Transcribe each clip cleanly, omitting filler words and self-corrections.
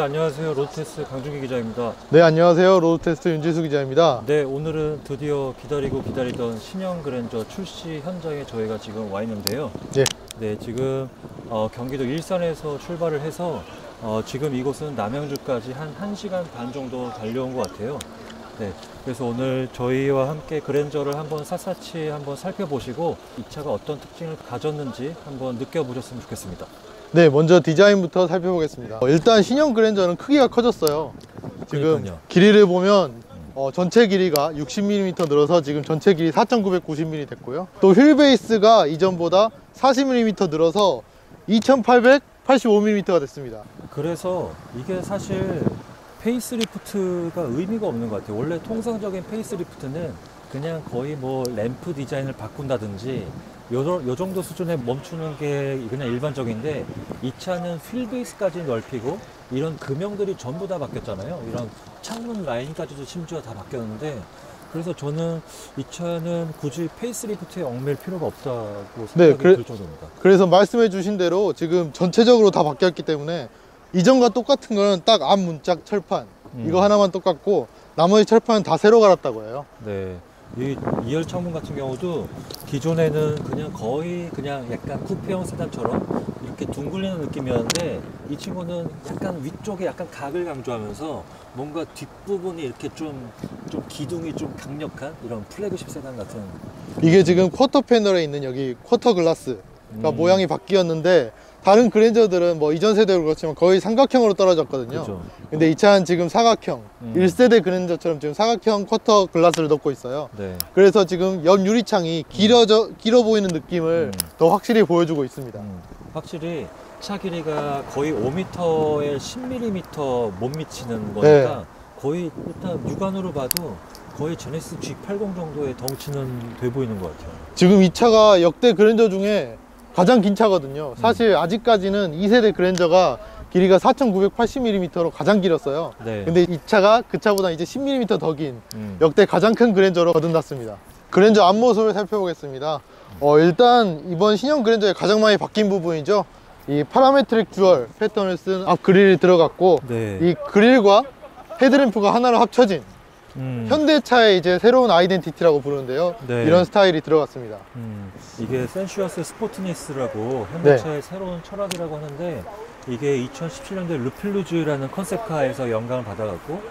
안녕하세요. 로드테스트 강준기 기자입니다. 네, 안녕하세요. 로드테스트 윤지수 기자입니다. 네, 오늘은 드디어 기다리던 신형 그랜저 출시 현장에 저희가 지금 와 있는데요. 네, 지금 경기도 일산에서 출발을 해서 지금 이곳은 남양주까지 한 1시간 반 정도 달려온 것 같아요. 네, 그래서 오늘 저희와 함께 그랜저를 한번 샅샅이 한번 살펴보시고 이 차가 어떤 특징을 가졌는지 한번 느껴보셨으면 좋겠습니다. 네, 먼저 디자인부터 살펴보겠습니다. 일단 신형 그랜저는 크기가 커졌어요. 지금 그러니까요. 길이를 보면 전체 길이가 60mm 늘어서 지금 전체 길이 4,990mm 됐고요. 또 휠베이스가 이전보다 40mm 늘어서 2,885mm가 됐습니다. 그래서 이게 사실 페이스리프트가 의미가 없는 것 같아요. 원래 통상적인 페이스리프트는 그냥 거의 뭐 램프 디자인을 바꾼다든지 요 정도 수준에 멈추는 게 그냥 일반적인데, 이 차는 휠베이스까지 넓히고 이런 금형들이 전부 다 바뀌었잖아요. 이런 창문 라인까지도 심지어 다 바뀌었는데, 그래서 저는 이 차는 굳이 페이스리프트에 얽매일 필요가 없다고 생각이 들 정도입니다. 그래서 말씀해 주신 대로 지금 전체적으로 다 바뀌었기 때문에 이전과 똑같은 거는 딱 앞 문짝 철판 이거 하나만 똑같고 나머지 철판은 다 새로 갈았다고 해요. 네. 이 2열 창문 같은 경우도 기존에는 그냥 거의 그냥 약간 쿠페형 세단처럼 이렇게 둥글리는 느낌이었는데, 이 친구는 약간 위쪽에 약간 각을 강조하면서 뭔가 뒷부분이 이렇게 좀 기둥이 좀 강력한 이런 플래그십 세단 같은. 이게 지금 쿼터 패널에 있는 여기 쿼터 글라스가 모양이 바뀌었는데, 다른 그랜저들은 뭐 이전 세대로 그렇지만 거의 삼각형으로 떨어졌거든요. 그렇죠. 근데 이 차는 지금 사각형, 1세대 그랜저처럼 지금 사각형 쿼터 글라스를 넣고 있어요. 네. 그래서 지금 옆 유리창이 길어 보이는 느낌을 더 확실히 보여주고 있습니다. 확실히 차 길이가 거의 5m에 10mm 못 미치는 거니까, 네. 거의 일단 육안으로 봐도 거의 제네시스 G80 정도의 덩치는 돼 보이는 것 같아요. 지금 이 차가 역대 그랜저 중에 가장 긴 차거든요. 사실 아직까지는 2세대 그랜저가 길이가 4,980mm로 가장 길었어요. 네. 근데 이 차가 그 차보다 이제 10mm 더 긴 역대 가장 큰 그랜저로 거듭났습니다. 그랜저 앞모습을 살펴보겠습니다. 일단 이번 신형 그랜저에 가장 많이 바뀐 부분이죠. 이 파라메트릭 듀얼 패턴을 쓴 앞 그릴이 들어갔고, 네. 이 그릴과 헤드램프가 하나로 합쳐진 현대차의 이제 새로운 아이덴티티라고 부르는데요. 네. 이런 스타일이 들어갔습니다. 이게 센슈어스 스포트니스라고 현대차의 새로운 철학이라고 하는데, 이게 2017년도에 르필루즈라는 컨셉카에서 영감을 받아갖고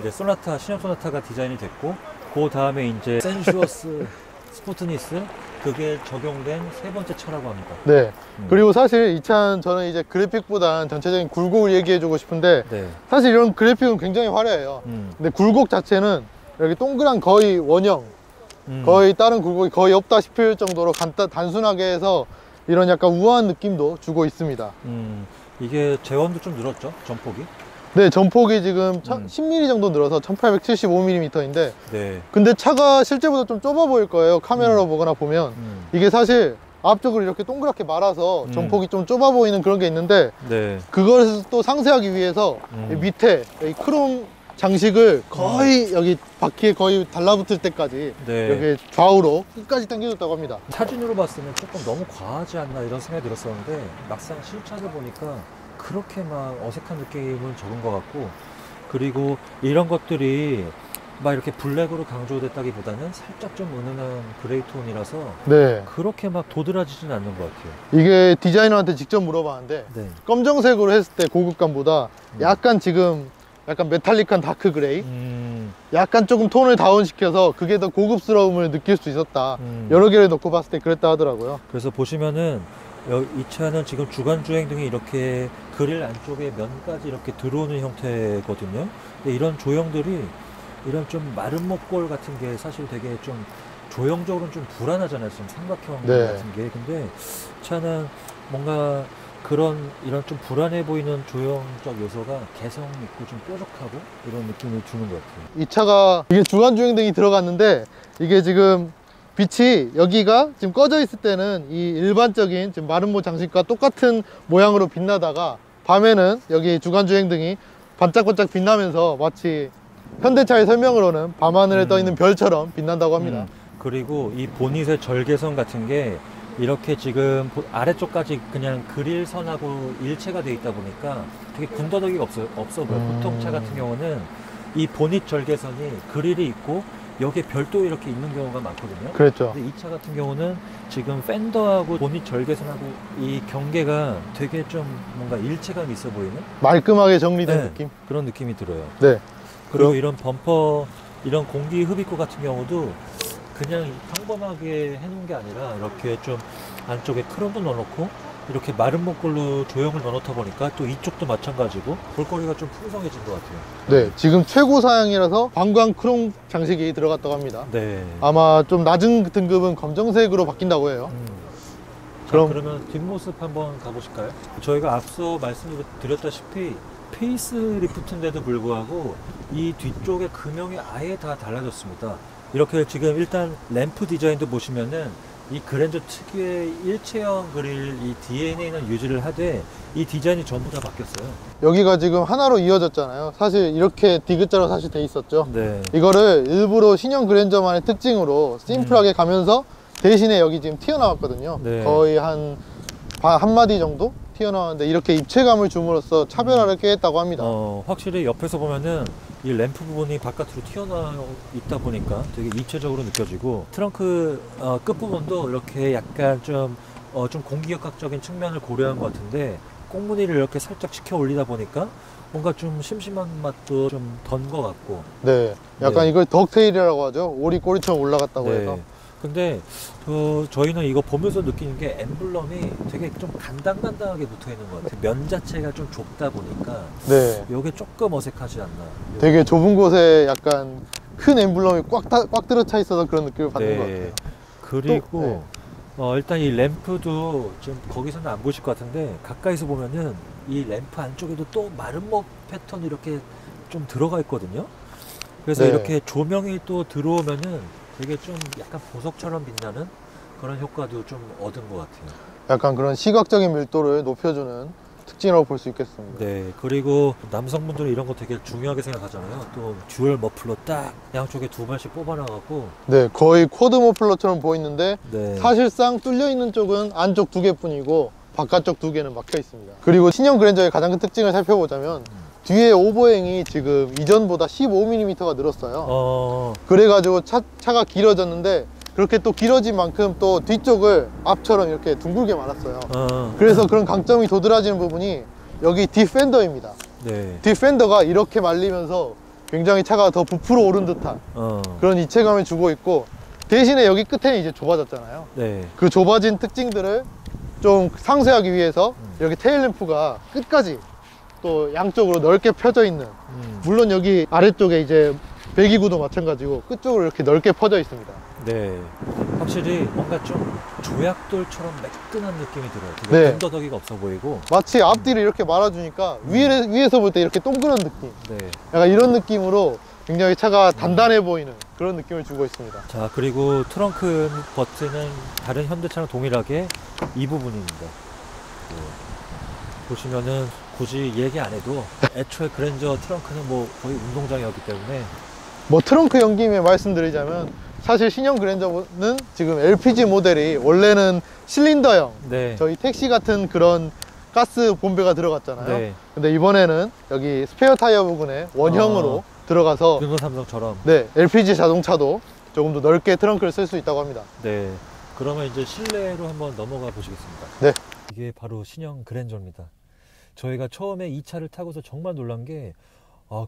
이제 소나타, 신형 소나타가 디자인이 됐고, 그 다음에 이제 센슈어스 스포트니스, 그게 적용된 세 번째 차라고 합니다. 네. 그리고 사실 이 차는 저는 이제 그래픽보단 전체적인 굴곡을 얘기해주고 싶은데, 네. 사실 이런 그래픽은 굉장히 화려해요. 근데 굴곡 자체는 여기 동그란 거의 원형, 거의 다른 굴곡이 거의 없다 싶을 정도로 단순하게 해서 이런 약간 우아한 느낌도 주고 있습니다. 이게 제원도 좀 늘었죠? 전폭이? 네, 전폭이 지금 10mm 정도 늘어서 1875mm인데, 네. 근데 차가 실제보다 좀 좁아 보일 거예요. 카메라로 보거나 보면. 이게 사실 앞쪽으로 이렇게 동그랗게 말아서 전폭이 좀 좁아 보이는 그런 게 있는데, 네. 그걸 또 상쇄하기 위해서 이 밑에 이 크롬 장식을 거의 여기 바퀴에 거의 달라붙을 때까지 네. 여기 좌우로 끝까지 당겨줬다고 합니다. 사진으로 봤으면 조금 너무 과하지 않나 이런 생각이 들었었는데, 막상 실차를 보니까 그렇게 막 어색한 느낌은 적은 것 같고, 그리고 이런 것들이 막 이렇게 블랙으로 강조됐다기보다는 살짝 좀 은은한 그레이 톤이라서 네. 그렇게 막 도드라지진 않는 것 같아요. 이게 디자이너한테 직접 물어봤는데, 네. 검정색으로 했을 때 고급감보다 약간 지금 약간 메탈릭한 다크 그레이, 약간 조금 톤을 다운시켜서 그게 더 고급스러움을 느낄 수 있었다. 여러 개를 넣고 봤을 때 그랬다 하더라고요. 그래서 보시면은 이 차는 지금 주간주행 등이 이렇게 그릴 안쪽에 면까지 이렇게 들어오는 형태거든요. 근데 이런 조형들이, 이런 좀 마른 목골 같은 게 사실 되게 좀 조형적으로는 좀 불안하잖아요. 좀 삼각형 네. 같은 게. 근데 차는 뭔가 이런 좀 불안해 보이는 조형적 요소가 개성 있고 좀 뾰족하고 이런 느낌을 주는 것 같아요. 이 차가 이게 주간주행등이 들어갔는데, 이게 지금 빛이 여기가 지금 꺼져 있을 때는 이 일반적인 지금 마름모 장식과 똑같은 모양으로 빛나다가, 밤에는 여기 주간주행등이 반짝반짝 빛나면서 마치 현대차의 설명으로는 밤하늘에 떠 있는 별처럼 빛난다고 합니다. 그리고 이 보닛의 절개선 같은 게 이렇게 지금 아래쪽까지 그냥 그릴선하고 일체가 돼 있다 보니까 되게 군더더기가 없어 보여요. 보통 차 같은 경우는 이 보닛 절개선이 그릴이 있고 여기에 별도 이렇게 있는 경우가 많거든요. 그렇죠. 근데 이 차 같은 경우는 지금 팬더하고 보닛 절개선하고 이 경계가 되게 좀 뭔가 일체감이 있어 보이는 말끔하게 정리된 네, 느낌. 그런 느낌이 들어요. 네. 그리고 이런 범퍼, 이런 공기 흡입구 같은 경우도 그냥 평범하게 해놓은 게 아니라 이렇게 좀 안쪽에 크롬도 넣어놓고 이렇게 마른 목걸로 조형을 넣어놓다 보니까 또 이쪽도 마찬가지고 볼거리가 좀 풍성해진 것 같아요. 네, 지금 최고 사양이라서 관광 크롬 장식이 들어갔다고 합니다. 네. 아마 좀 낮은 등급은 검정색으로 바뀐다고 해요. 그러면 뒷모습 한번 가보실까요? 저희가 앞서 말씀드렸다시피 페이스리프트인데도 불구하고 이 뒤쪽의 금형이 아예 다 달라졌습니다. 이렇게 지금 일단 램프 디자인도 보시면은 이 그랜저 특유의 일체형 그릴 이 DNA는 유지를 하되 이 디자인이 전부 다 바뀌었어요. 여기가 지금 하나로 이어졌잖아요. 사실 이렇게 디귿자로 사실 돼 있었죠. 네. 이거를 일부러 신형 그랜저만의 특징으로 심플하게 가면서 대신에 여기 지금 튀어나왔거든요. 네. 거의 한 마디 정도 튀어나왔는데 이렇게 입체감을 줌으로써 차별화를 꾀했다고 합니다. 확실히 옆에서 보면은 이 램프 부분이 바깥으로 튀어나와 있다 보니까 되게 입체적으로 느껴지고 트렁크 끝부분도 이렇게 약간 좀 공기역학적인 측면을 고려한 것 같은데 꽁무니를 이렇게 살짝 치켜 올리다 보니까 뭔가 좀 심심한 맛도 좀 던 것 같고. 네, 약간 네. 이걸 덕테일이라고 하죠. 오리 꼬리처럼 올라갔다고 네. 해서. 근데 저희는 이거 보면서 느끼는 게 엠블럼이 되게 좀 간당간당하게 붙어 있는 것 같아요. 면 자체가 좀 좁다 보니까 네, 이게 조금 어색하지 않나. 되게 좁은 곳에 약간 큰 엠블럼이 꽉 들어차 있어서 그런 느낌을 받는 것 같아요. 그리고 또, 일단 이 램프도 좀 거기서는 안 보실 것 같은데 가까이서 보면은 이 램프 안쪽에도 또 마름모 패턴이 이렇게 좀 들어가 있거든요. 그래서 네. 이렇게 조명이 또 들어오면은 되게 좀 약간 보석처럼 빛나는 그런 효과도 좀 얻은 것 같아요. 약간 그런 시각적인 밀도를 높여주는 특징이라고 볼 수 있겠습니다. 네, 그리고 남성분들은 이런 거 되게 중요하게 생각하잖아요. 또 듀얼 머플러 딱 양쪽에 두 발씩 뽑아놔갖고. 네, 거의 쿼드 머플러처럼 보이는데 네. 사실상 뚫려 있는 쪽은 안쪽 2개뿐이고 바깥쪽 2개는 막혀 있습니다. 그리고 신형 그랜저의 가장 큰 특징을 살펴보자면 뒤에 오버행이 지금 이전보다 15mm가 늘었어요. 그래가지고 차가 길어졌는데 그렇게 또 길어진 만큼 또 뒤쪽을 앞처럼 이렇게 둥글게 말았어요. 그래서 그런 강점이 도드라지는 부분이 여기 뒷펜더입니다. 네. 뒷펜더가 이렇게 말리면서 굉장히 차가 더 부풀어 오른 듯한 그런 입체감을 주고 있고, 대신에 여기 끝에는 이제 좁아졌잖아요. 네. 그 좁아진 특징들을 좀 상쇄하기 위해서 이렇게 테일램프가 끝까지 또 양쪽으로 넓게 펴져 있는, 물론 여기 아래쪽에 이제 배기구도 마찬가지고 끝쪽으로 이렇게 넓게 퍼져 있습니다. 네. 확실히 뭔가 좀 조약돌처럼 매끈한 느낌이 들어요. 되게 네. 군더더기가 없어 보이고. 마치 앞뒤를 이렇게 말아주니까 위에서 볼 때 이렇게 동그란 느낌, 네. 약간 이런 느낌으로 굉장히 차가 단단해 보이는 그런 느낌을 주고 있습니다. 자, 그리고 트렁크 버튼은 다른 현대차랑 동일하게 이 부분입니다. 네. 보시면은 굳이 얘기 안 해도 애초에 그랜저 트렁크는 뭐 거의 운동장이었기 때문에. 뭐 트렁크 연김에 말씀드리자면 사실 신형 그랜저는 지금 LPG 모델이 원래는 실린더형, 네. 저희 택시 같은 그런 가스 본배가 들어갔잖아요. 네. 근데 이번에는 여기 스페어 타이어 부분에 원형으로 들어가서 르노 삼성처럼. 네, LPG 자동차도 조금 더 넓게 트렁크를 쓸 수 있다고 합니다. 네. 그러면 이제 실내로 한번 넘어가 보시겠습니다. 네. 이게 바로 신형 그랜저입니다. 저희가 처음에 이 차를 타고서 정말 놀란 게,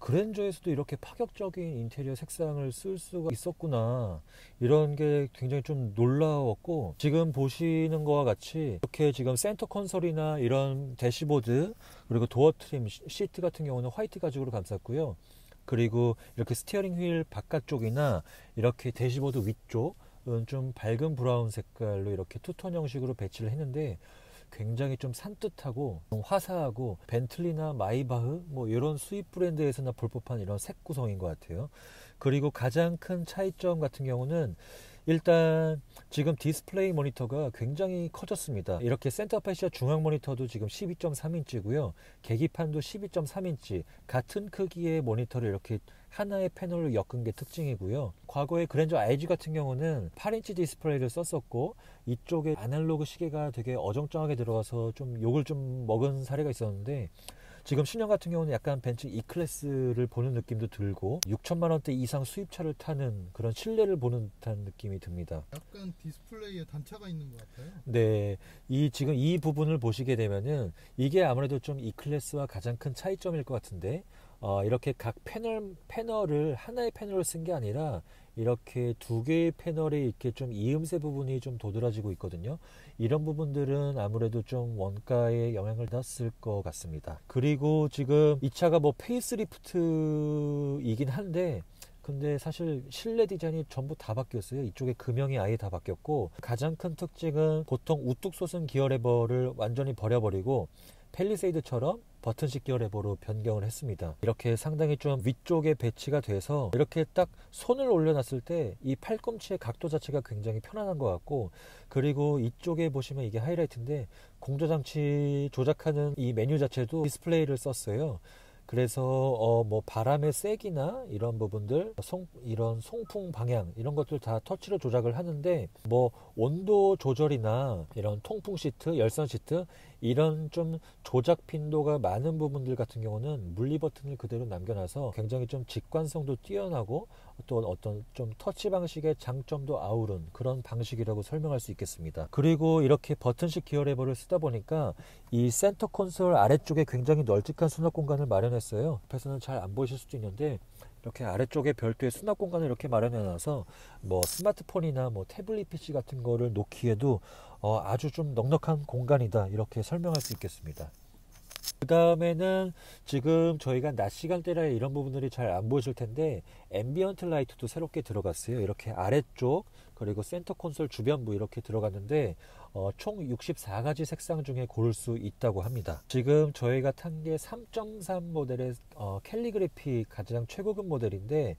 그랜저에서도 이렇게 파격적인 인테리어 색상을 쓸 수가 있었구나. 이런 게 굉장히 좀 놀라웠고, 지금 보시는 거와 같이 이렇게 지금 센터 콘솔이나 이런 대시보드, 그리고 도어 트림, 시트 같은 경우는 화이트 가죽으로 감쌌고요. 그리고 이렇게 스티어링 휠 바깥쪽이나 이렇게 대시보드 위쪽은 좀 밝은 브라운 색깔로 이렇게 투톤 형식으로 배치를 했는데, 굉장히 좀 산뜻하고 좀 화사하고 벤틀리나 마이바흐 뭐 이런 수입 브랜드에서나 볼 법한 이런 색 구성인 것 같아요. 그리고 가장 큰 차이점 같은 경우는 일단 지금 디스플레이 모니터가 굉장히 커졌습니다. 이렇게 센터 페시아 중앙 모니터도 지금 12.3인치고요. 계기판도 12.3인치 같은 크기의 모니터를 이렇게 하나의 패널로 엮은 게 특징이고요. 과거에 그랜저 IG 같은 경우는 8인치 디스플레이를 썼었고 이쪽에 아날로그 시계가 되게 어정쩡하게 들어가서 좀 욕을 좀 먹은 사례가 있었는데, 지금 신형 같은 경우는 약간 벤츠 E클래스를 보는 느낌도 들고 6천만 원대 이상 수입차를 타는 그런 실내를 보는 듯한 느낌이 듭니다. 약간 디스플레이에 단차가 있는 것 같아요. 네, 지금 이 부분을 보시게 되면은 이게 아무래도 좀 E클래스와 가장 큰 차이점일 것 같은데, 이렇게 각 패널을 하나의 패널을 쓴 게 아니라 이렇게 두 개의 패널에 이렇게 좀 이음새 부분이 좀 도드라지고 있거든요. 이런 부분들은 아무래도 좀 원가에 영향을 받았을 것 같습니다. 그리고 지금 이 차가 뭐 페이스리프트이긴 한데, 근데 사실 실내 디자인이 전부 다 바뀌었어요. 이쪽에 금형이 아예 다 바뀌었고, 가장 큰 특징은 보통 우뚝 솟은 기어 레버를 완전히 버려버리고 펠리세이드처럼 버튼식 기어 레버로 변경을 했습니다. 이렇게 상당히 좀 위쪽에 배치가 돼서 이렇게 딱 손을 올려놨을 때 이 팔꿈치의 각도 자체가 굉장히 편안한 것 같고, 그리고 이쪽에 보시면 이게 하이라이트인데 공조장치 조작하는 이 메뉴 자체도 디스플레이를 썼어요. 그래서 뭐 바람의 세기나 이런 부분들, 이런 송풍 방향 이런 것들 다 터치로 조작을 하는데, 뭐 온도 조절이나 이런 통풍 시트, 열선 시트 이런 좀 조작 빈도가 많은 부분들 같은 경우는 물리 버튼을 그대로 남겨놔서 굉장히 좀 직관성도 뛰어나고 또 어떤 좀 터치 방식의 장점도 아우른 그런 방식이라고 설명할 수 있겠습니다. 그리고 이렇게 버튼식 기어 레버를 쓰다 보니까 이 센터 콘솔 아래쪽에 굉장히 널찍한 수납 공간을 마련했어요. 옆에서는 잘 안 보이실 수도 있는데 이렇게 아래쪽에 별도의 수납 공간을 이렇게 마련해 놔서 뭐 스마트폰이나 뭐 태블릿 PC 같은 거를 놓기에도 아주 좀 넉넉한 공간이다, 이렇게 설명할 수 있겠습니다. 그 다음에는 지금 저희가 낮 시간대라 이런 부분들이 잘 안 보이실 텐데 앰비언트 라이트도 새롭게 들어갔어요. 이렇게 아래쪽 그리고 센터 콘솔 주변부 이렇게 들어갔는데 총 64가지 색상 중에 고를 수 있다고 합니다. 지금 저희가 탄 게 3.3 모델의 캘리그래피 가장 최고급 모델인데,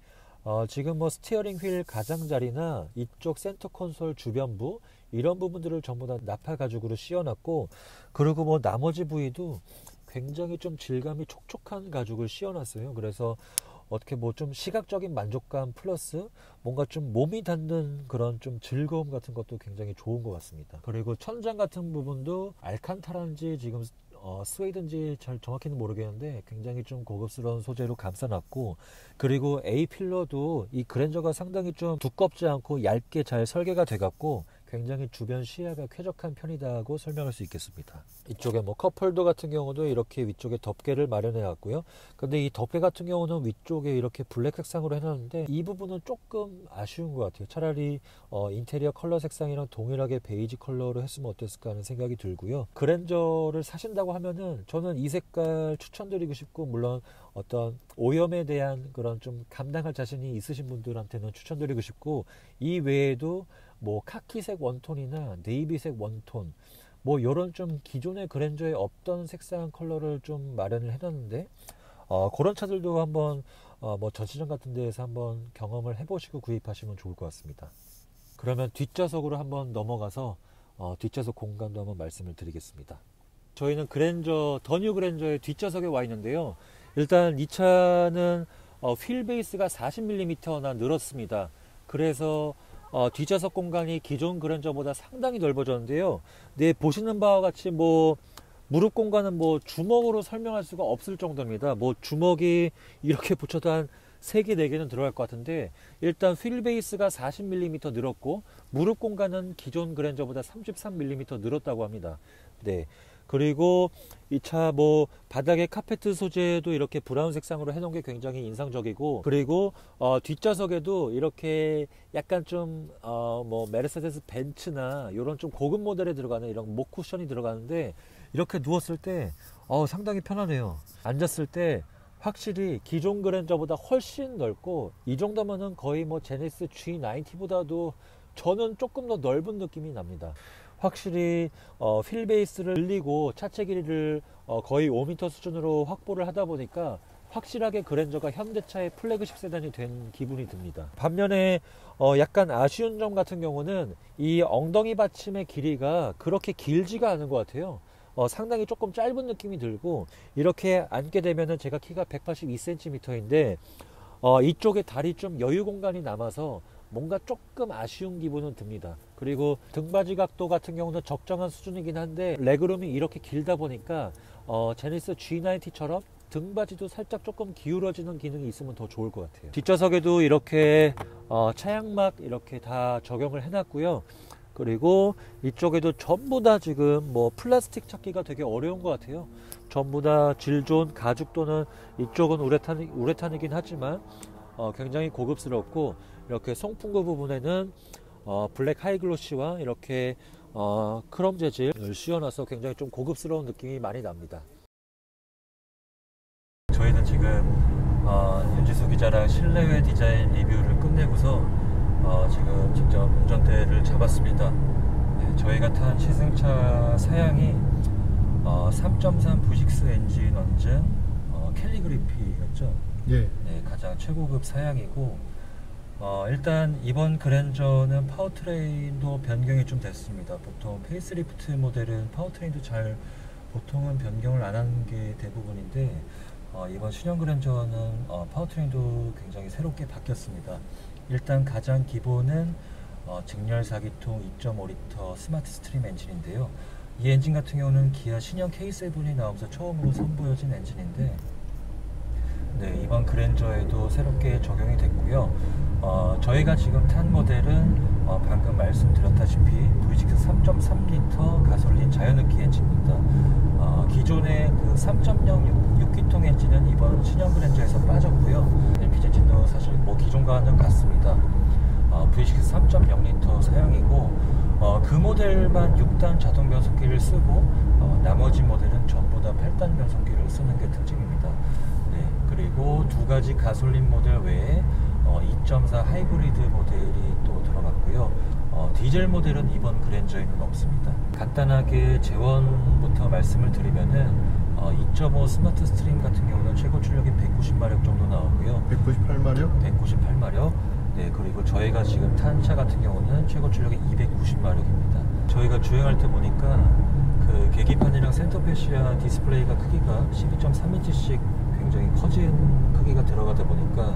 지금 뭐 스티어링 휠 가장자리나 이쪽 센터 콘솔 주변부 이런 부분들을 전부 다 나파 가죽으로 씌워놨고, 그리고 뭐 나머지 부위도 굉장히 좀 질감이 촉촉한 가죽을 씌워놨어요. 그래서 어떻게 뭐 좀 시각적인 만족감 플러스 뭔가 좀 몸이 닿는 그런 좀 즐거움 같은 것도 굉장히 좋은 것 같습니다. 그리고 천장 같은 부분도 알칸타라인지 지금 스웨이드인지 잘 정확히는 모르겠는데 굉장히 좀 고급스러운 소재로 감싸놨고, 그리고 A필러도 이 그랜저가 상당히 좀 두껍지 않고 얇게 잘 설계가 돼갖고 굉장히 주변 시야가 쾌적한 편이다고 설명할 수 있겠습니다. 이쪽에 뭐 컵홀더 같은 경우도 이렇게 위쪽에 덮개를 마련해 놨고요. 근데 이 덮개 같은 경우는 위쪽에 이렇게 블랙 색상으로 해놨는데 이 부분은 조금 아쉬운 것 같아요. 차라리 인테리어 컬러 색상이랑 동일하게 베이지 컬러로 했으면 어땠을까 하는 생각이 들고요. 그랜저를 사신다고 하면은 저는 이 색깔 추천드리고 싶고, 물론 어떤 오염에 대한 그런 좀 감당할 자신이 있으신 분들한테는 추천드리고 싶고, 이 외에도 뭐 카키색 원톤이나 네이비색 원톤 뭐 요런 좀 기존의 그랜저에 없던 색상 컬러를 좀 마련을 해놨는데, 그런 차들도 한번 뭐 전시장 같은 데에서 한번 경험을 해보시고 구입하시면 좋을 것 같습니다. 그러면 뒷좌석으로 한번 넘어가서 뒷좌석 공간도 한번 말씀을 드리겠습니다. 저희는 더 뉴 그랜저의 뒷좌석에 와 있는데요. 일단 이 차는 휠 베이스가 40mm나 늘었습니다. 그래서 뒷좌석 공간이 기존 그랜저보다 상당히 넓어졌는데요. 네, 보시는 바와 같이 뭐 무릎 공간은 뭐 주먹으로 설명할 수가 없을 정도입니다. 뭐 주먹이 이렇게 붙여도 한 3개, 4개는 들어갈 것 같은데, 일단 휠 베이스가 40mm 늘었고 무릎 공간은 기존 그랜저보다 33mm 늘었다고 합니다. 네. 그리고 이 차 뭐 바닥에 카페트 소재도 이렇게 브라운 색상으로 해놓은 게 굉장히 인상적이고, 그리고 뒷좌석에도 이렇게 약간 좀 뭐 메르세데스 벤츠나 이런 좀 고급 모델에 들어가는 이런 목 쿠션이 들어가는데, 이렇게 누웠을 때 상당히 편하네요. 앉았을 때 확실히 기존 그랜저보다 훨씬 넓고, 이 정도면은 거의 뭐 제네시스 G90보다도 저는 조금 더 넓은 느낌이 납니다. 확실히 휠 베이스를 늘리고 차체 길이를 거의 5m 수준으로 확보를 하다 보니까 확실하게 그랜저가 현대차의 플래그십 세단이 된 기분이 듭니다. 반면에 약간 아쉬운 점 같은 경우는 이 엉덩이 받침의 길이가 그렇게 길지가 않은 것 같아요. 상당히 조금 짧은 느낌이 들고, 이렇게 앉게 되면은 제가 키가 182cm인데 이쪽에 다리 좀 여유 공간이 남아서 뭔가 조금 아쉬운 기분은 듭니다. 그리고 등받이 각도 같은 경우는 적정한 수준이긴 한데 레그룸이 이렇게 길다 보니까 제니스 G90처럼 등받이도 살짝 조금 기울어지는 기능이 있으면 더 좋을 것 같아요. 뒷좌석에도 이렇게 차양막 이렇게 다 적용을 해놨고요. 그리고 이쪽에도 전부 다 지금 뭐 플라스틱 찾기가 되게 어려운 것 같아요. 전부 다 질 좋은 가죽 또는 이쪽은 우레탄이긴 하지만 굉장히 고급스럽고, 이렇게 송풍구 부분에는 블랙 하이글로시와 이렇게 크롬 재질을 씌워놔서 굉장히 좀 고급스러운 느낌이 많이 납니다. 저희는 지금 윤지수 기자랑 실내외 디자인 리뷰를 끝내고서 지금 직접 운전대를 잡았습니다. 네, 저희가 탄 시승차 사양이 3.3 V6 엔진 원증 캘리그리피였죠. 예. 네, 가장 최고급 사양이고, 일단 이번 그랜저는 파워트레인도 변경이 좀 됐습니다. 보통 페이스리프트 모델은 파워트레인도 보통은 변경을 안 하는 게 대부분인데, 이번 신형 그랜저는 파워트레인도 굉장히 새롭게 바뀌었습니다. 일단 가장 기본은 직렬 4기통 2.5L 스마트 스트림 엔진인데요. 이 엔진 같은 경우는 기아 신형 K7이 나오면서 처음으로 선보여진 엔진인데, 네, 이번 그랜저에도 새롭게 적용이 됐고요. 저희가 지금 탄 모델은 방금 말씀드렸다시피 V6 3.3L 가솔린 자연흡기 엔진입니다. 기존의 그 3.0 6기통 엔진은 이번 신형 그랜저에서 빠졌고요. LPG 엔진도 사실 뭐 기존과는 같습니다. V6 3.0L 사용이고, 그 모델만 6단 자동 변속기를 쓰고 나머지 모델은 전부 다 8단 변속기를 쓰는 게 특징입니다. 네, 그리고 두 가지 가솔린 모델 외에 2.4 하이브리드 모델이 또 들어갔고요. 디젤 모델은 이번 그랜저에는 없습니다. 간단하게 제원부터 말씀을 드리면은 2.5 스마트 스트림 같은 경우는 최고 출력이 190마력 정도 나오고요. 198마력? 198마력. 네, 그리고 저희가 지금 탄 차 같은 경우는 최고 출력이 290마력입니다. 저희가 주행할 때 보니까 그 계기판이랑 센터 패시아 디스플레이가 크기가 12.3인치씩 굉장히 커진 크기가 들어가다 보니까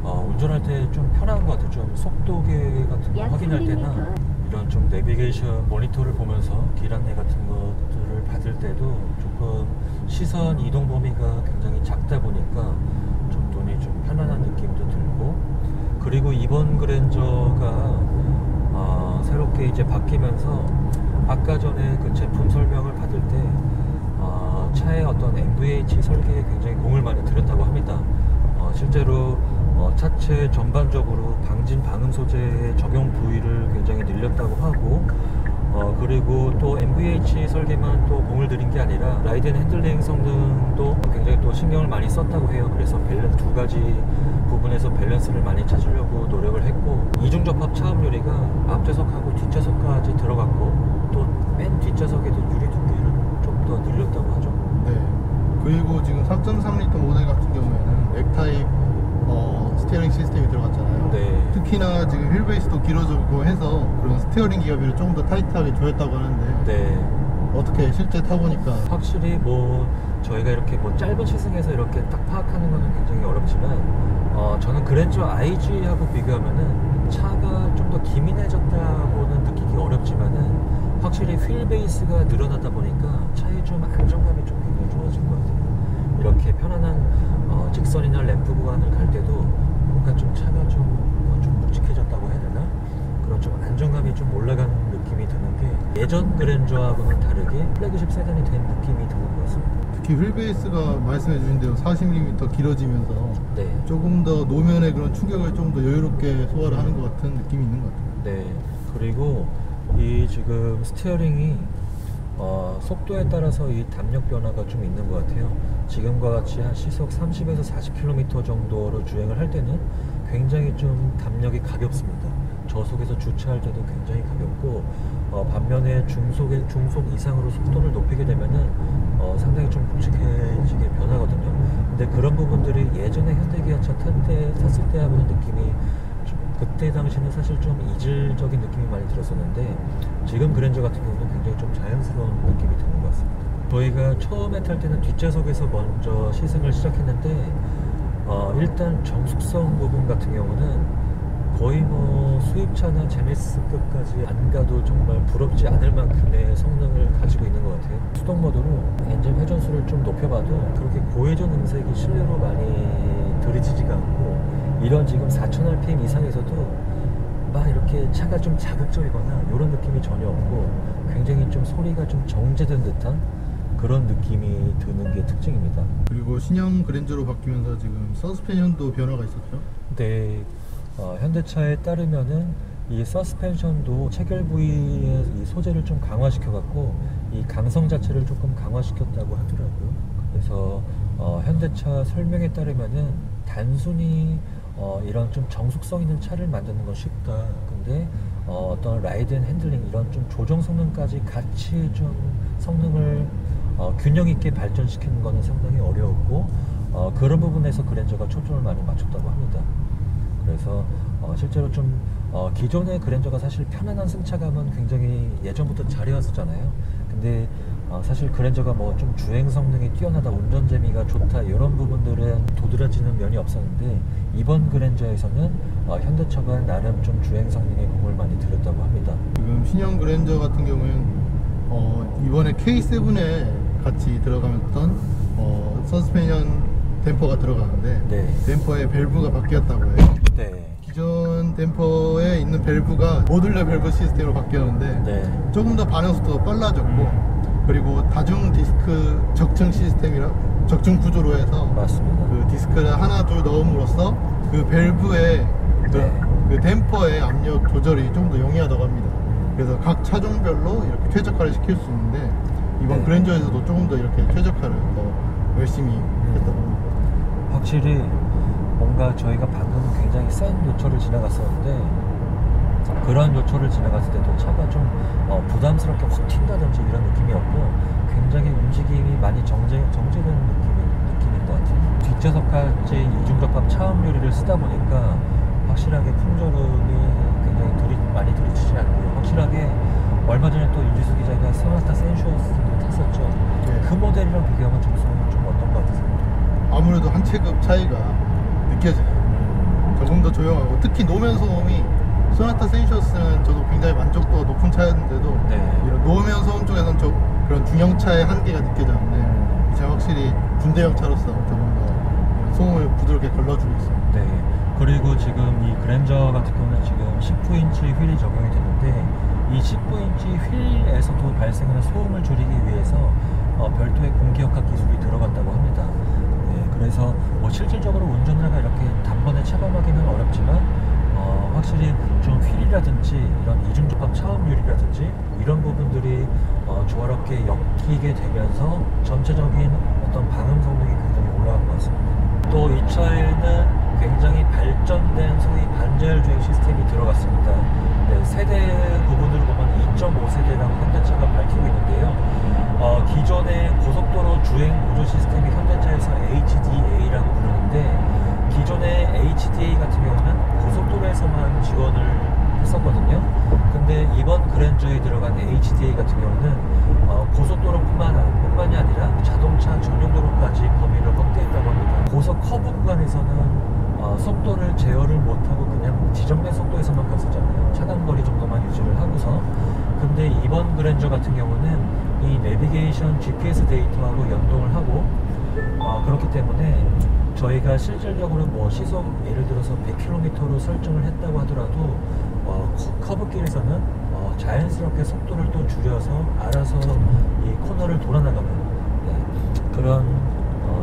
운전할 때 좀 편한 것 같아요. 좀 속도계 같은 거 확인할 때나 이런 좀 내비게이션 모니터를 보면서 길 안내 같은 것들을 받을 때도 조금 시선 이동 범위가 굉장히 작다 보니까 좀 눈이 좀 편안한 느낌도 들고, 그리고 이번 그랜저가 새롭게 이제 바뀌면서 아까 전에 그 제품 설명을 받을 때 차의 어떤 MVH 설계에 굉장히 공을 많이 들였다고 합니다. 실제로 차체 전반적으로 방진 방음 소재의 적용 부위를 굉장히 늘렸다고 하고, 그리고 또 MVH 설계만 또 공을 들인 게 아니라 라이드 앤 핸들링 성능도 굉장히 또 신경을 많이 썼다고 해요. 그래서 두 가지 부분에서 밸런스를 많이 찾으려고 노력을 했고, 이중 접합 차음유리가 앞좌석하고 뒷좌석까지 들어갔고, 또 맨 뒷좌석에도 유리 두께를 좀 더 늘렸다고 하죠. 네. 그리고 지금 3.3L 모델 같은 경우에는 렉타입 스티어링 시스템이 들어갔잖아요. 네. 특히나 지금 휠베이스도 길어지고 해서 그런 스티어링 기압비를 조금 더 타이트하게 조였다고 하는데, 네. 어떻게 실제 타보니까? 확실히 뭐 저희가 이렇게 뭐 짧은 시승에서 이렇게 딱 파악하는 거는 굉장히 어렵지만, 저는 그랜저 IG하고 비교하면은 차가 좀 더 기민해졌다고는 느끼기 어렵지만은, 확실히 휠 베이스가 늘어나다 보니까 차에 좀 안정감이 좀 굉장히 좋아진 것 같아요. 이렇게 편안한 직선이나 램프 구간을 갈 때도 뭔가 좀 차가 좀 묵직해졌다고 해야 되나? 그런 좀 안정감이 좀 올라가는 느낌이 드는 게 예전 그랜저하고는 다르게 플래그십 세단이 된 느낌이 드는 것 같습니다. 특히 휠베이스가 말씀해 주신 대로 40mm 길어지면서 네. 조금 더 노면의 그런 충격을 좀 더 여유롭게 소화를 하는 것 같은 느낌이 있는 것 같아요. 네. 그리고 이 지금 스티어링이 속도에 따라서 이 담력 변화가 좀 있는 것 같아요. 지금과 같이 한 시속 30에서 40km 정도로 주행을 할 때는 굉장히 좀 담력이 가볍습니다. 저속에서 주차할 때도 굉장히 가볍고, 반면에 중속 이상으로 속도를 높이게 되면은 상당히 좀 묵직해지게 변하거든요. 근데 그런 부분들이 예전에 현대기아차 탔을 때 하고는 느낌이 그때 당시는 사실 좀 이질적인 느낌이 많이 들었었는데 지금 그랜저 같은 경우는 굉장히 좀 자연스러운 느낌이 드는 것 같습니다. 저희가 처음에 탈 때는 뒷좌석에서 먼저 시승을 시작했는데 일단 정숙성 부분 같은 경우는 거의 뭐 수입차나 제네시스급까지 안 가도 정말 부럽지 않을 만큼의 성능을 가지고 있는 것 같아요. 수동 모드로 엔진 회전수를 좀 높여봐도 그렇게 고회전 음색이 실내로 많이 들이지지가 않고 이런 지금 4000rpm 이상에서도 막 이렇게 차가 좀 자극적이거나 이런 느낌이 전혀 없고 굉장히 좀 소리가 좀 정제된 듯한 그런 느낌이 드는 게 특징입니다. 그리고 신형 그랜저로 바뀌면서 지금 서스펜션도 변화가 있었죠? 네. 현대차에 따르면은 이 서스펜션도 체결 부위의 이 소재를 좀 강화시켜 갖고 이 강성 자체를 조금 강화시켰다고 하더라고요. 그래서 현대차 설명에 따르면은 단순히 이런 좀 정숙성 있는 차를 만드는 건 쉽다. 근데 어떤 라이드 앤 핸들링 이런 좀 조정 성능까지 같이 좀 성능을 균형 있게 발전시키는 거는 상당히 어려웠고 그런 부분에서 그랜저가 초점을 많이 맞췄다고 합니다. 그래서 실제로 좀 기존의 그랜저가 사실 편안한 승차감은 굉장히 예전부터 잘해왔었잖아요. 근데 사실 그랜저가 뭐 좀 주행 성능이 뛰어나다, 운전 재미가 좋다 이런 부분들은 도드라지는 면이 없었는데 이번 그랜저에서는 현대차가 나름 좀 주행 성능에 공을 많이 들였다고 합니다. 지금 신형 그랜저 같은 경우엔 이번에 K7에 같이 들어가던 서스펜션 댐퍼가 들어가는데 네. 댐퍼의 밸브가 바뀌었다고 해요. 네. 기존 댐퍼에 있는 밸브가 모듈러 밸브 시스템으로 바뀌었는데 네. 조금 더 반응 속도가 빨라졌고 그리고 다중 디스크 적층 시스템이라 적층 구조로 해서 맞습니다. 그 디스크를 하나 둘 넣음으로써 그 밸브의 그 댐퍼의 압력 조절이 좀 더 용이하다고 합니다. 그래서 각 차종별로 이렇게 최적화를 시킬 수 있는데 이번 네. 그랜저에서도 조금 더 이렇게 최적화를 더 열심히 했다고 합니다. 확실히 뭔가 저희가 방금 굉장히 센 요철을 지나갔었는데 그런 요철을 지나갔을 때도 차가 좀 부담스럽게 확 튄다든지 이런 느낌이 없고 굉장히 움직임이 많이 정제된 느낌인 것 같아요. 뒷좌석까지 이중접합 차음 유리를 쓰다 보니까 확실하게 풍절음이 굉장히 많이 들이치지 않고요. 확실하게 얼마 전에 또 윤지수 기자가 소나타 센슈어스도 탔었죠. 네. 그 모델이랑 비교하면 좀 어떤 것 같으세요? 아무래도 한 체급 차이가 느껴져요. 조금 더 조용하고 특히 노면 소음이 소나타 센슈어스는 저도 굉장히 만족도가 높은 차였는데도 네. 이런 노면 소음 쪽에서는 좀 그런 중형차의 한계가 느껴졌는데 이제 확실히 군대형 차로서 조금 더 소음을 부드럽게 걸러주고 있어요. 네. 그리고 지금 이 그랜저 같은 경우는 지금 19인치 휠이 적용이 되는데 이 19인치 휠에서도 발생하는 소음을 줄이기 위해서 별도의 공기역학 기술이 들어갔다고 합니다. 네, 그래서 뭐 실질적으로 운전자가 이렇게 단번에 체감하기는 어렵지만 확실히 좀 휠이라든지 이런 이중접합 차음유리라든지 이런 부분들이 조화롭게 엮이게 되면서 전체적인 어떤 방음 성능이 굉장히 올라간 것 같습니다. 또 이 차에는 굉장히 발전된 소위 반자율 주행 시스템이 들어갔습니다. 네, 세대 부분으로 보면 2.5세대라고 현대차가 밝히고 있는데요. 기존의 고속도로 주행 보조 시스템이 현대차에서 HDA라고 부르는데 기존의 HDA 같은 경우는 고속도로에서만 지원을 했었거든요. 근데 이번 그랜저에 들어간 HDA 같은 경우는 고속도로뿐만이 아니라 자동차 전용 도로까지 범위를 확대했다고 합니다. 고속 커브 구간에서는 속도를 제어를 못하고 그냥 지정된 속도에서만 갔었잖아요. 차간거리 정도만 유지를 하고서. 근데 이번 그랜저 같은 경우는 이 내비게이션 GPS 데이터하고 연동을 하고 그렇기 때문에 저희가 실질적으로 뭐 시속 예를 들어서 100km로 설정을 했다고 하더라도 커브길에서는 자연스럽게 속도를 또 줄여서 알아서 이 코너를 돌아나가는 그런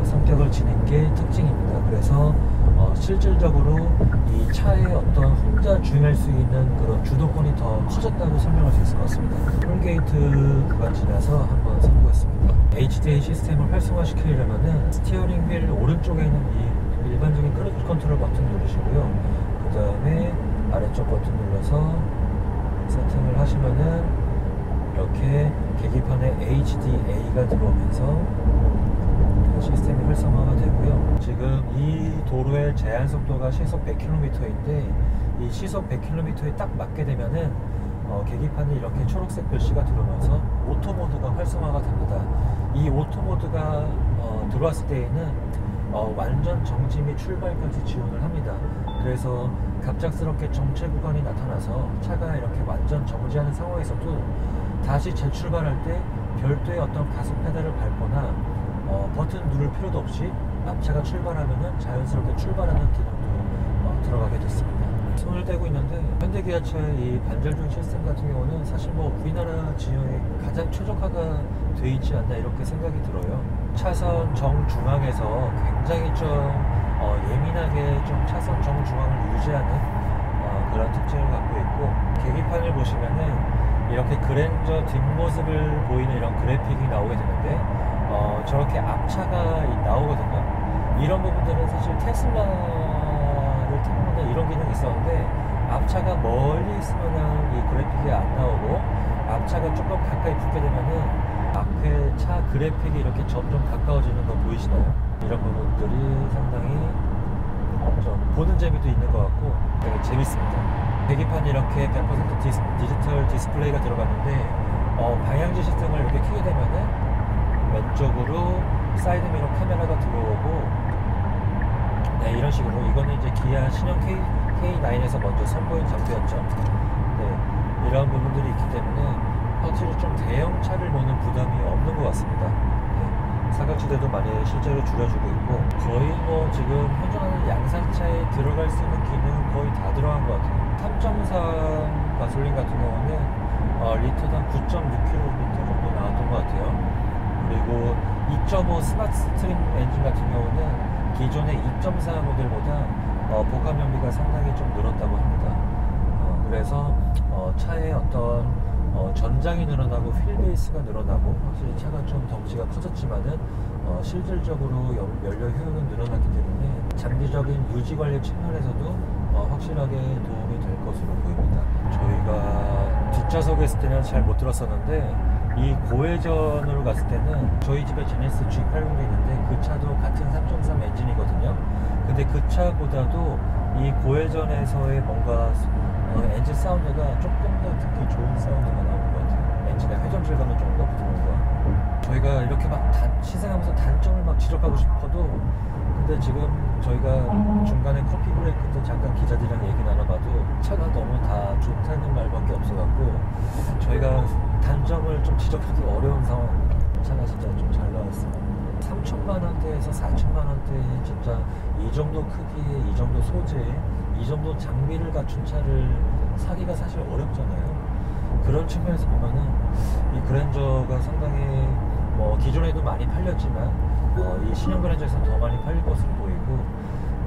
성격을 지닌 게 특징입니다. 그래서 실질적으로 이 차의 어떤 혼자 주행할 수 있는 그런 주도권이 더 커졌다고 설명할 수 있을 것 같습니다. 톨게이트 구간 지나서 한번 선보였습니다. HDA 시스템을 활성화시키려면은 스티어링 휠 오른쪽에 있는 이 일반적인 크루즈 컨트롤 버튼 누르시고요. 그 다음에 아래쪽 버튼 눌러서 세팅을 하시면은 이렇게 계기판에 HDA가 들어오면서 시스템이 활성화가 되고요. 지금 이 도로의 제한 속도가 시속 100km인데 이 시속 100km에 딱 맞게 되면은 계기판에 이렇게 초록색 글씨가 들어오면서 오토 모드가 활성화가 됩니다. 이 오토 모드가 들어왔을 때에는 완전 정지 및 출발까지 지원을 합니다. 그래서 갑작스럽게 정체 구간이 나타나서 차가 이렇게 완전 정지하는 상황에서도 다시 재출발할 때 별도의 어떤 가속 페달을 밟거나 버튼 누를 필요도 없이 앞차가 출발하면은 자연스럽게 출발하는 기능도 들어가게 됐습니다. 손을 떼고 있는데 현대기아차의 이 반절중 시스템 같은 경우는 사실 뭐 우리나라 지형에 가장 최적화가 돼 있지 않나 이렇게 생각이 들어요. 차선 정중앙에서 굉장히 좀 예민하게 좀 차선 정중앙을 유지하는 그런 특징을 갖고 있고, 계기판을 보시면은 이렇게 그랜저 뒷모습을 보이는 이런 그래픽이 나오게 되는데 저렇게 앞차가 나오거든요. 이런 부분들은 사실 테슬라를 타보면 이런 기능이 있었는데 앞차가 멀리 있으면은 이 그래픽이 안 나오고 앞차가 조금 가까이 붙게 되면은 앞에 차 그래픽이 이렇게 점점 가까워지는 거 보이시나요? 이런 부분들이 상당히 좀 보는 재미도 있는 것 같고 되게 재밌습니다. 계기판이 이렇게 100% 디지털 디스플레이가 들어갔는데 방향지 시스템을 이렇게 켜게 되면은 왼쪽으로 사이드미러 카메라가 들어오고, 네, 이런 식으로. 이거는 이제 기아 신형 K9에서 먼저 선보인 장비였죠. 네, 이런 부분들이 있기 때문에 확실히 좀 대형 차를 보는 부담이 없는 것 같습니다. 네, 사각지대도 많이 실제로 줄여주고 있고, 거의 뭐 지금 현존하는 양산차에 들어갈 수 있는 기능은 거의 다 들어간 것 같아요. 3.3 가솔린 같은 경우는 리터당 9.6km 정도 나왔던 것 같아요. 그리고 2.5 스마트 스트림 엔진 같은 경우는 기존의 2.4 모델보다 복합 연비가 상당히 좀 늘었다고 합니다. 그래서 차의 어떤 전장이 늘어나고 휠베이스가 늘어나고 확실히 차가 좀 덩치가 커졌지만은 실질적으로 연료 효율은 늘어났기 때문에 장기적인 유지 관리 측면에서도 확실하게 도움이 될 것으로 보입니다. 저희가 뒷좌석에 있을 때는 잘 못 들었었는데 이 고회전으로 갔을 때는 저희 집에 제네시스 G80도 있는데 그 차도 같은 3.3 엔진이거든요. 근데 그 차보다도 이 고회전에서의 뭔가 엔진 사운드가 조금 더 듣기 좋은 사운드가 나오는 것 같아요. 엔진의 회전 질감은 조금 더 부드러운 것 같고, 저희가 이렇게 막 시승하면서 단점을 막 지적하고 싶어도, 근데 지금 저희가 중간에 커피 브레이크 때 잠깐 기자들이랑 얘기 나눠봐도 차가 너무 다 좋다는 말밖에 없어갖고 저희가 단점을 좀 지적하기 어려운 상황입니다. 차가 진짜 좀 잘 나왔어요. 3천만 원대에서 4천만 원대에 진짜 이 정도 크기에 이 정도 소재에 이 정도 장비를 갖춘 차를 사기가 사실 어렵잖아요. 그런 측면에서 보면은 이 그랜저가 상당히 기존에도 많이 팔렸지만 이 신형 그랜저에서 더 많이 팔릴 것으로 보이고,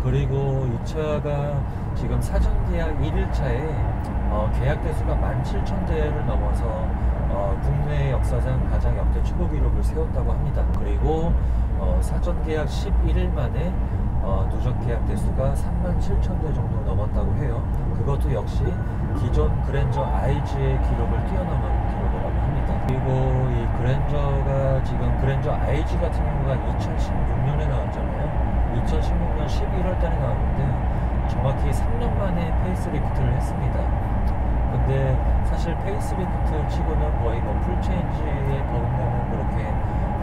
그리고 이 차가 지금 사전 계약 1일차에 계약 대수가 17,000대를 넘어서 국내 역사상 가장 역대 최고 기록을 세웠다고 합니다. 그리고 사전 계약 11일 만에 누적 계약 대수가 37,000대 정도 넘었다고 해요. 그것도 역시 기존 그랜저 IG의 기록을 뛰어넘은 기록이라고 합니다. 그리고 이 그랜저가 지금 그랜저 IG 같은 경우가 2016년에 나왔잖아요. 2016년 11월 달에 나왔는데 정확히 3년 만에 페이스리프트를 했습니다. 근데 사실 페이스리프트 치고는 거의 풀체인지에 버금가는 그렇게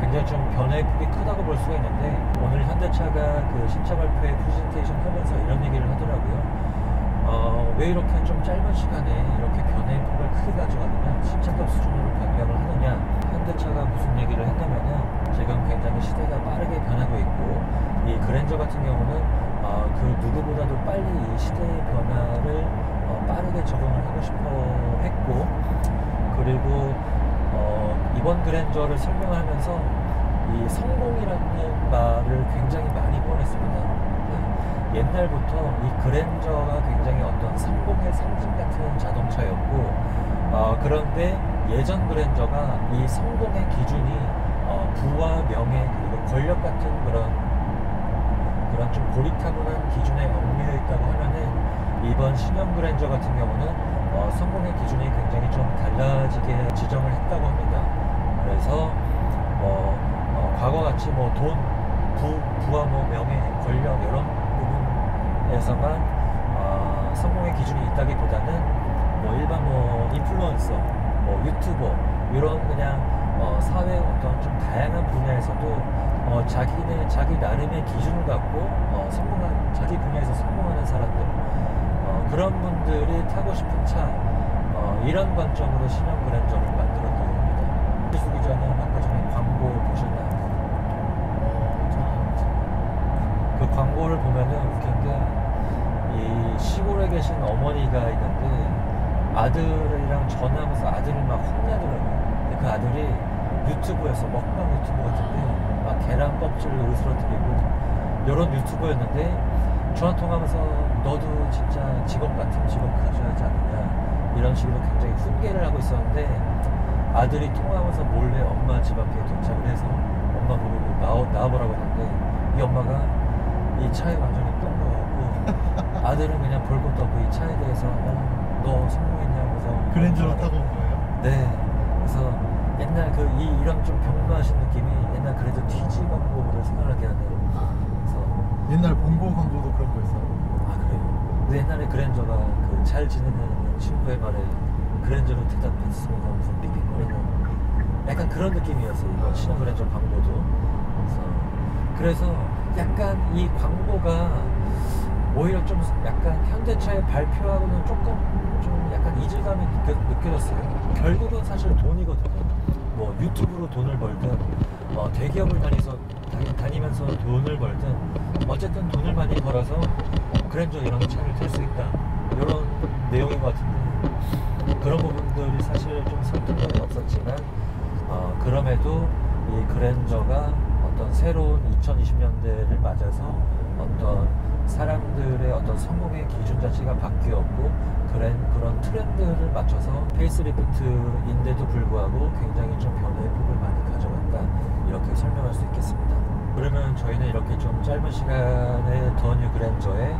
굉장히 좀 변화의 폭이 크다고 볼 수가 있는데, 오늘 현대차가 그 신차 발표회 프레젠테이션 하면서 이런 얘기를 하더라고요. 왜 이렇게 좀 짧은 시간에 이렇게 변화의 폭을 크게 가져가느냐, 신차급 수준으로 변경을 하느냐. 현대차가 무슨 얘기를 했냐면은 지금 굉장히 시대가 빠르게 변하고 있고, 이 그랜저 같은 경우는 그 누구보다도 빨리 이 시대의 변화를 빠르게 적응을 하고 싶어 했고, 그리고 이번 그랜저를 설명하면서 이 성공이라는 말을 굉장히 많이 꺼냈습니다. 옛날부터 이 그랜저가 굉장히 어떤 성공의 상징 같은 자동차였고, 그런데 예전 그랜저가 이 성공의 기준이 부와 명예 그리고 권력 같은 그런 좀 고리타분한 기준에 얽매여 있다고 하면은, 이번 신형 그랜저 같은 경우는 성공의 기준이 굉장히 좀 달라지게 지정을 했다고 합니다. 그래서 과거같이 돈 부와 뭐 명예, 권력 이런 부분에서만 성공의 기준이 있다기보다는 뭐 일반 뭐 인플루언서, 뭐 유튜버 이런 그냥 사회 어떤 좀 다양한 분야에서도 자기 나름의 기준을 갖고 성공한 자기 분야에서 성공하는 사람들 그런 분들이 타고 싶은 차 이런 관점으로 신형 그랜저를 만들었다고 합니다. 이수 기자는 아까 전에 광고 보셨나요? 그 광고를 보면은 웃긴 게 이 시골에 계신 어머니가 있는데 아들이랑 전화하면서 아들을 막 혼내더라고요. 근데 그 아들이 유튜브에서 먹방 유튜브 같은데 막 계란 껍질을 으스러뜨리고 이런 유튜버였는데 전화 통화하면서 너도 진짜 직업 같은 직업 가져야 하지 않느냐 이런 식으로 굉장히 훈계를 하고 있었는데 아들이 통화하면서 몰래 엄마 집 앞에 도착을 해서 엄마 보고 나와보라고 했는데 이 엄마가 이 차에 완전히 뿅 넣어갖고 아들은 그냥 볼 것도 없고 이 차에 대해서 너 성공했냐면서 그랜저로 타고 온 거예요? 네. 그래서 옛날 이런 좀 병마신 느낌이 옛날 그래도 TG 광고를 생각나게 하네요. 그래서 옛날 봉고 광고도 그런 거 있어요. 아 그래요? 근데 옛날에 그랜저가 그 잘 지내는 친구의 말에 그랜저로 대답했습니다. 무슨 삑삑거리는 약간 그런 느낌이었어요. 이거 신형 그랜저 광고도. 그래서 약간 이 광고가 오히려 좀 약간 현대차의 발표하고는 조금 좀 약간 이질감이 느껴졌어요. 결국은 사실 돈이거든요. 뭐 유튜브로 돈을 벌든 대기업을 다니면서 돈을 벌든 어쨌든 돈을 많이 벌어서 그랜저 이런 차를 탈 수 있다 이런 내용인 것 같은데 그런 부분들이 사실 좀 설득력이 없었지만 그럼에도 이 그랜저가 어떤 새로운 2020년대를 맞아서 어떤 사람들의 어떤 성공의 기준 자체가 바뀌었고 그런 트렌드를 맞춰서 페이스리프트인데도 불구하고 굉장히 좀 변화의 폭을 많이 가져갔다 이렇게 설명할 수 있겠습니다. 그러면 저희는 이렇게 좀 짧은 시간에 더 뉴 그랜저의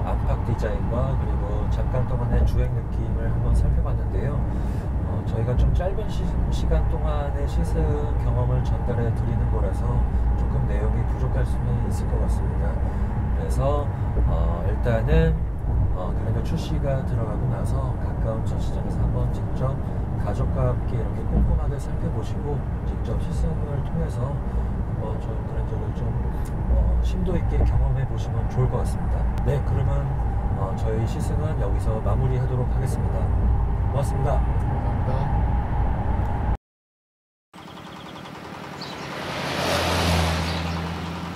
안팎 디자인과 그리고 잠깐 동안의 주행 느낌을 한번 살펴봤는데요. 저희가 좀 짧은 시간 동안의 시승 경험을 전달해 드리는 거라서 조금 내용이 부족할 수는 있을 것 같습니다. 그래서 일단은 그랜저 출시가 들어가고 나서 가까운 전시장에서 한번 직접 가족과 함께 이렇게 꼼꼼하게 살펴보시고 직접 시승을 통해서 한번 저희 그랜저를 좀 심도 있게 경험해 보시면 좋을 것 같습니다. 네, 그러면 저희 시승은 여기서 마무리하도록 하겠습니다. 고맙습니다.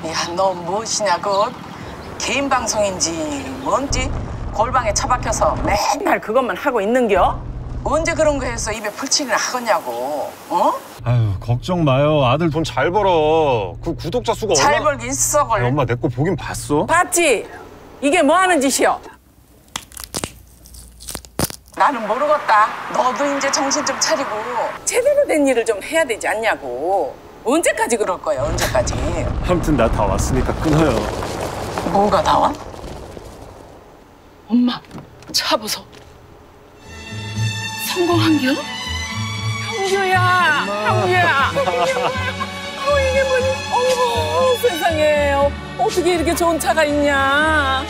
야, 너 무엇이냐? 그거 개인 방송인지 뭔지 골방에 처박혀서 맨날 그것만 하고 있는겨? 언제 그런 거 해서 입에 풀칠이나 하겠냐고, 어? 아유, 걱정 마요. 아들 돈 잘 벌어. 그 구독자 수가 잘 벌긴 썩을. 아니, 엄마 내 거 보긴 봤어? 봤지? 이게 뭐 하는 짓이여? 나는 모르겠다. 너도 이제 정신 좀 차리고 제대로 된 일을 좀 해야 되지 않냐고. 언제까지 그럴 거야, 언제까지? 아무튼 나 다 왔으니까 끊어요. 뭐가 다 와? 엄마, 차 보소. 성공한겨? 형규야, 형규야. 이게 뭐니? 어머, 세상에. 어떻게 이렇게 좋은 차가 있냐?